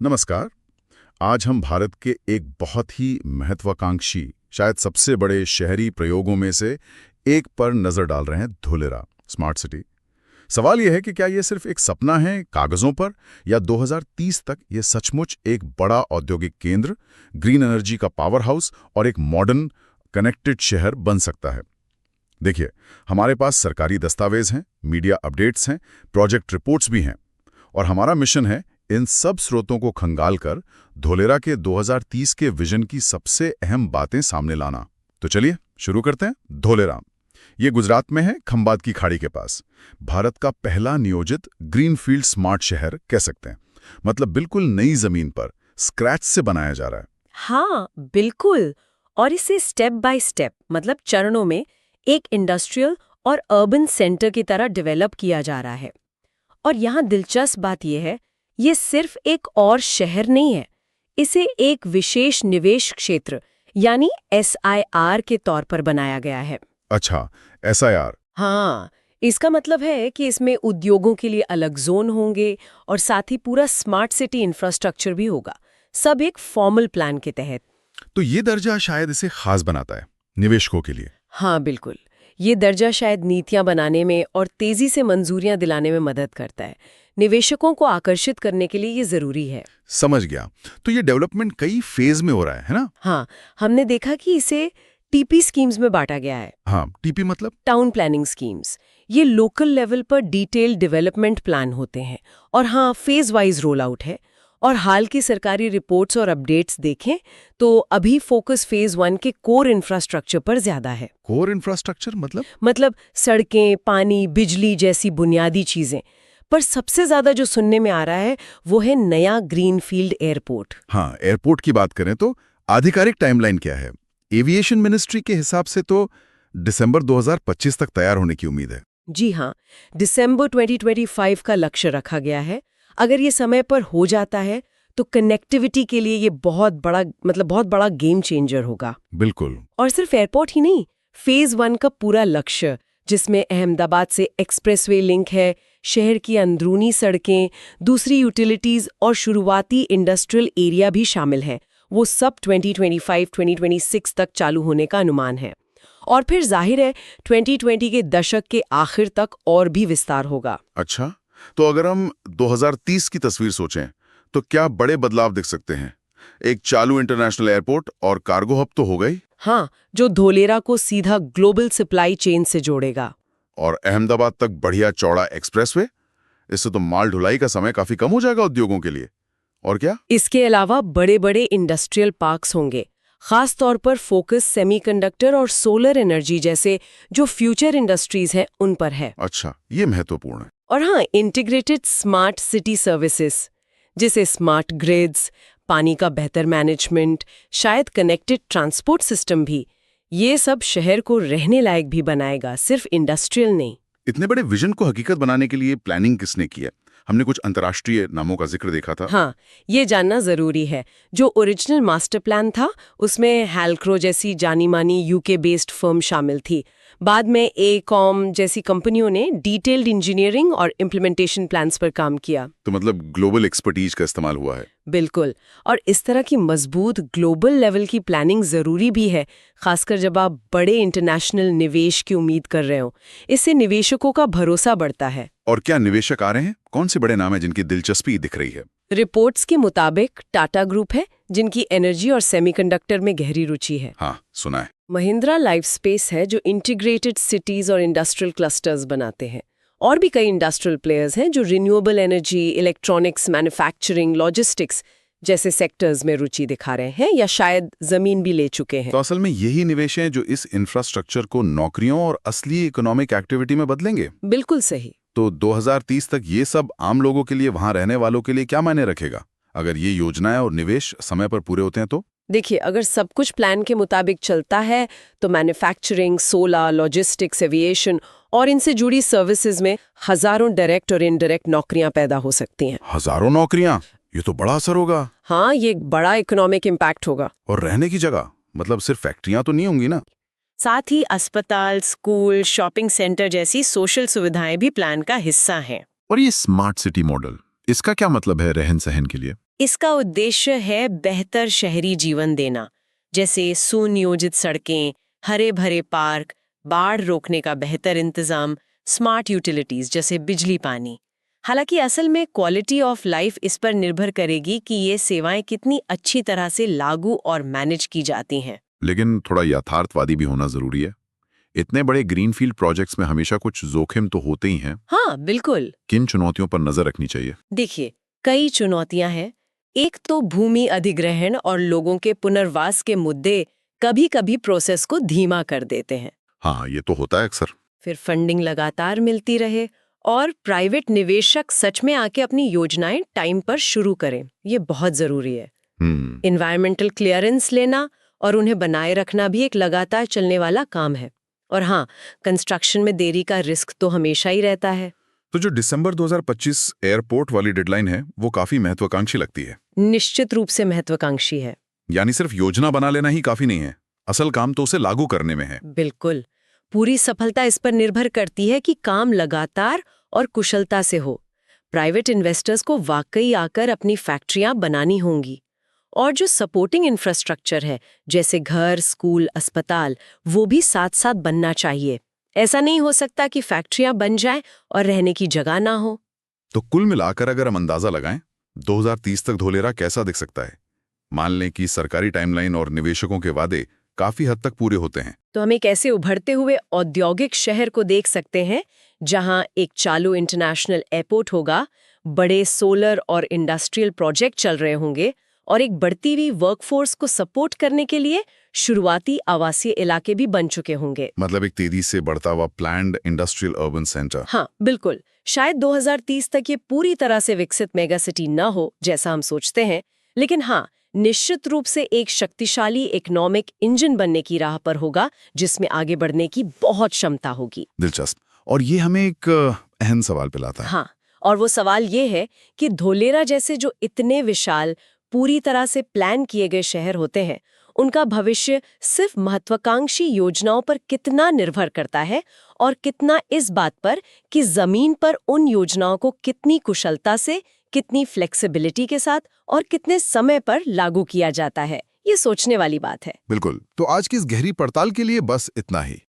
नमस्कार। आज हम भारत के एक बहुत ही महत्वाकांक्षी, शायद सबसे बड़े शहरी प्रयोगों में से एक पर नजर डाल रहे हैं, धोलेरा स्मार्ट सिटी। सवाल यह है कि क्या यह सिर्फ एक सपना है कागजों पर, या 2030 तक यह सचमुच एक बड़ा औद्योगिक केंद्र, ग्रीन एनर्जी का पावर हाउस और एक मॉडर्न कनेक्टेड शहर बन सकता है। देखिए, हमारे पास सरकारी दस्तावेज हैं, मीडिया अपडेट्स हैं, प्रोजेक्ट रिपोर्ट्स भी हैं, और हमारा मिशन है इन सब स्रोतों को खंगाल कर धोलेरा के 2030 के विजन की सबसे अहम बातें सामने लाना। तो चलिए शुरू करते हैं। धोलेरा ये गुजरात में है, खंबात की खाड़ी के पास। भारत का पहला नियोजित ग्रीनफील्ड स्मार्ट शहर कह सकते हैं। मतलब बिल्कुल नई जमीन पर स्क्रैच से बनाया जा रहा है। हाँ, बिल्कुल। और इसे स्टेप बाय स्टेप, मतलब चरणों में एक इंडस्ट्रियल और अर्बन सेंटर की तरह डेवलप किया जा रहा है। और यहाँ दिलचस्प बात यह है, ये सिर्फ एक और शहर नहीं है, इसे एक विशेष निवेश क्षेत्र यानी SIR के तौर पर बनाया गया है। अच्छा, ऐसा यार। हाँ, इसका मतलब है कि इसमें उद्योगों के लिए अलग जोन होंगे और साथ ही पूरा स्मार्ट सिटी इंफ्रास्ट्रक्चर भी होगा, सब एक फॉर्मल प्लान के तहत। तो ये दर्जा शायद इसे खास बनाता है निवेशकों के लिए। हाँ, बिल्कुल। ये दर्जा शायद नीतियां बनाने में और तेजी से मंजूरियां दिलाने में मदद करता है। निवेशकों को आकर्षित करने के लिए ये जरूरी है। समझ गया। तो ये डेवलपमेंट कई फेज में हो रहा है ना? हाँ, हमने देखा कि इसे TP स्कीम्स में बांटा गया है। हाँ, टीपी मतलब? Town planning schemes. ये लोकल लेवल पर डिटेल डेवलपमेंट प्लान होते हैं। और हाँ, फेज वाइज रोल आउट है। और हाल की सरकारी रिपोर्ट्स और अपडेट्स देखें तो अभी फोकस फेज 1 के कोर इंफ्रास्ट्रक्चर पर ज्यादा है। कोर इंफ्रास्ट्रक्चर मतलब सड़कें, पानी, बिजली जैसी बुनियादी चीजें। पर सबसे ज्यादा जो सुनने में आ रहा है वो है नया ग्रीनफील्ड एयरपोर्ट। हाँ, एयरपोर्ट की बात करें तो आधिकारिक टाइमलाइन क्या है? एविएशन मिनिस्ट्री के हिसाब से तो दिसंबर 2025 तक तैयार होने की उम्मीद है। जी हाँ, दिसंबर 2025 का लक्ष्य रखा गया है। अगर ये समय पर हो जाता है तो कनेक्टिविटी के लिए ये बहुत बड़ा गेम चेंजर होगा। बिल्कुल। और सिर्फ एयरपोर्ट ही नहीं, फेज 1 का पूरा लक्ष्य, जिसमें अहमदाबाद से एक्सप्रेसवे लिंक है, शहर की अंदरूनी सड़कें, दूसरी यूटिलिटीज और शुरुआती इंडस्ट्रियल एरिया भी शामिल है, वो सब 2025-2026 तक चालू होने का अनुमान है। और फिर जाहिर है 2020 के दशक के आखिर तक और भी विस्तार होगा। अच्छा, तो अगर हम 2030 की तस्वीर सोचें तो क्या बड़े बदलाव दिख सकते हैं? एक चालू इंटरनेशनल एयरपोर्ट और कार्गो हब तो हो गई। हाँ, जो धोलेरा को सीधा ग्लोबल सप्लाई चेन से जोड़ेगा। और अहमदाबाद तक बढ़िया चौड़ा एक्सप्रेसवे। इससे तो माल ढुलाई का समय काफी कम हो जाएगा उद्योगों के लिए। और क्या? इसके अलावा बड़े बड़े इंडस्ट्रियल पार्क्स होंगे, खास तौर पर फोकस सेमीकंडक्टर और सोलर एनर्जी जैसे जो फ्यूचर इंडस्ट्रीज हैं उन पर है। अच्छा, ये महत्वपूर्ण है। और हाँ, इंटीग्रेटेड स्मार्ट सिटी सर्विसेज जिसे स्मार्ट ग्रिड्स, पानी का बेहतर मैनेजमेंट, शायद कनेक्टेड ट्रांसपोर्ट सिस्टम भी, ये सब शहर को रहने लायक भी बनाएगा, सिर्फ इंडस्ट्रियल नहीं। इतने बड़े विजन को हकीकत बनाने के लिए प्लानिंग किसने की है? हमने कुछ अंतर्राष्ट्रीय नामों का जिक्र देखा था। हाँ, ये जानना जरूरी है। जो ओरिजिनल मास्टर प्लान था उसमें हैल्क्रो जैसी जानी मानी UK बेस्ड फर्म शामिल थी। बाद में AECOM जैसी कंपनियों ने डिटेल्ड इंजीनियरिंग और इम्प्लीमेंटेशन प्लान्स पर काम किया। तो मतलब ग्लोबल एक्सपर्टीज का इस्तेमाल हुआ है। बिल्कुल। और इस तरह की मजबूत ग्लोबल लेवल की प्लानिंग जरूरी भी है, खासकर जब आप बड़े इंटरनेशनल निवेश की उम्मीद कर रहे हो। इससे निवेशकों का भरोसा बढ़ता है। और क्या निवेशक आ रहे हैं? कौन से बड़े नाम हैं जिनकी दिलचस्पी दिख रही है? रिपोर्ट्स के मुताबिक टाटा ग्रुप है, जिनकी एनर्जी और सेमीकंडक्टर में गहरी रुचि है। हाँ, सुना है। महिंद्रा लाइफ स्पेस है, जो इंटीग्रेटेड सिटीज और इंडस्ट्रियल क्लस्टर्स बनाते हैं। और भी कई इंडस्ट्रियल प्लेयर्स हैं जो renewable energy, electronics, manufacturing, logistics जैसे सेक्टर्स में रुचि दिखा रहे हैं या शायद जमीन भी ले चुके हैं। तो असल में यही निवेश हैं जो इस इंफ्रास्ट्रक्चर को नौकरियों और असली इकोनॉमिक एक्टिविटी में बदलेंगे। बिल्कुल सही। तो 2030 तक ये सब आम लोगों के लिए, वहां रहने वालों के लिए क्या मायने रखेगा, अगर ये योजनाएं और निवेश समय पर पूरे होते हैं तो? देखिए, अगर सब कुछ प्लान के मुताबिक चलता है तो मैन्युफैक्चरिंग, सोलर, लॉजिस्टिक्स, एविएशन और इनसे जुड़ी सर्विसेज में हजारों डायरेक्ट और इनडायरेक्ट नौकरियां पैदा हो सकती हैं। हजारों नौकरियां? ये तो बड़ा असर होगा। हाँ, ये एक बड़ा इकोनॉमिक इम्पैक्ट होगा। और रहने की जगह मतलब सिर्फ फैक्ट्रियां तो नहीं होंगी ना? साथ ही अस्पताल, स्कूल, शॉपिंग सेंटर जैसी सोशल सुविधाएं भी प्लान का हिस्सा हैं। और ये स्मार्ट सिटी मॉडल, इसका क्या मतलब है रहन सहन के लिए? इसका उद्देश्य है बेहतर शहरी जीवन देना, जैसे सुनियोजित सड़कें, हरे भरे पार्क, बाढ़ रोकने का बेहतर इंतजाम, स्मार्ट यूटिलिटीज जैसे बिजली पानी। हालांकि असल में क्वालिटी ऑफ लाइफ इस पर निर्भर करेगी कि ये सेवाएं कितनी अच्छी तरह से लागू और मैनेज की जाती हैं। लेकिन थोड़ा यथार्थवादी भी होना जरूरी है। इतने बड़े ग्रीनफील्ड प्रोजेक्ट्स में हमेशा कुछ जोखिम तो होते ही हैं। हाँ, बिल्कुल। किन चुनौतियों पर नजर रखनी चाहिए? देखिए, कई चुनौतियां हैं। एक तो भूमि अधिग्रहण और लोगों के पुनर्वास के मुद्दे कभी-कभी प्रोसेस को धीमा कर देते हैं। हाँ, ये तो होता है अक्सर। फिर फंडिंग लगातार मिलती रहे और प्राइवेट निवेशक सच में आके अपनी योजनाएं टाइम पर शुरू करें, ये बहुत जरूरी है। एनवायरमेंटल क्लियरेंस लेना और उन्हें बनाए रखना भी एक लगातार चलने वाला काम है। और हाँ, कंस्ट्रक्शन में देरी का रिस्क तो हमेशा ही रहता है। तो जो दिसंबर 2025 एयरपोर्ट वाली डेडलाइन है, वो काफी महत्वाकांक्षी लगती है। निश्चित रूप से महत्वाकांक्षी है। यानी सिर्फ योजना बना लेना ही काफी नहीं है, असल काम तो उसे लागू करने में है। बिल्कुल। पूरी सफलता इस पर निर्भर करती है कि काम लगातार और कुशलता से हो। प्राइवेट इन्वेस्टर्स को वाकई आकर अपनी फैक्ट्रियां बनानी होंगी। और जो सपोर्टिंग इंफ्रास्ट्रक्चर है, जैसे घर, स्कूल, अस्पताल, वो भी साथ साथ बनना चाहिए। ऐसा नहीं हो सकता कि फैक्ट्रियां बन जाएं और रहने की जगह ना हो। तो कुल मिलाकर अगर हम अंदाजा लगाएं, 2030 तक धोलेरा कैसा दिख सकता है? मान लें कि सरकारी टाइमलाइन और निवेशकों के वादे काफी हद तक पूरे होते हैं, तो हम एक ऐसे उभरते हुए औद्योगिक शहर को देख सकते हैं जहां एक चालू इंटरनेशनल एयरपोर्ट होगा, बड़े सोलर और इंडस्ट्रियल प्रोजेक्ट चल रहे होंगे और एक बढ़ती हुई वर्कफोर्स को सपोर्ट करने के लिए शुरुआती आवासीय इलाके भी बन चुके होंगे। मतलब एक तेजी से बढ़ता हुआ प्लान्ड इंडस्ट्रियल अर्बन सेंटर। हाँ, बिल्कुल। शायद 2030 तक ये पूरी तरह से विकसित मेगा सिटी न हो जैसा हम सोचते हैं, लेकिन हाँ, निश्चित रूप से एक शक्तिशाली इकोनॉमिक इंजन बनने की राह पर होगा, जिसमें आगे बढ़ने की बहुत क्षमता होगी। दिलचस्प। और ये हमें एक अहम सवाल पे लाता है। हाँ, और वो सवाल ये है कि धोलेरा जैसे जो इतने विशाल, पूरी तरह से प्लान किए गए शहर होते हैं, उनका भविष्य सिर्फ महत्वाकांक्षी योजनाओं पर कितना निर्भर करता है और कितना इस बात पर कि जमीन पर उन योजनाओं को कितनी कुशलता से, कितनी फ्लेक्सिबिलिटी के साथ और कितने समय पर लागू किया जाता है। ये सोचने वाली बात है। बिल्कुल। तो आज की इस गहरी पड़ताल के लिए बस इतना ही।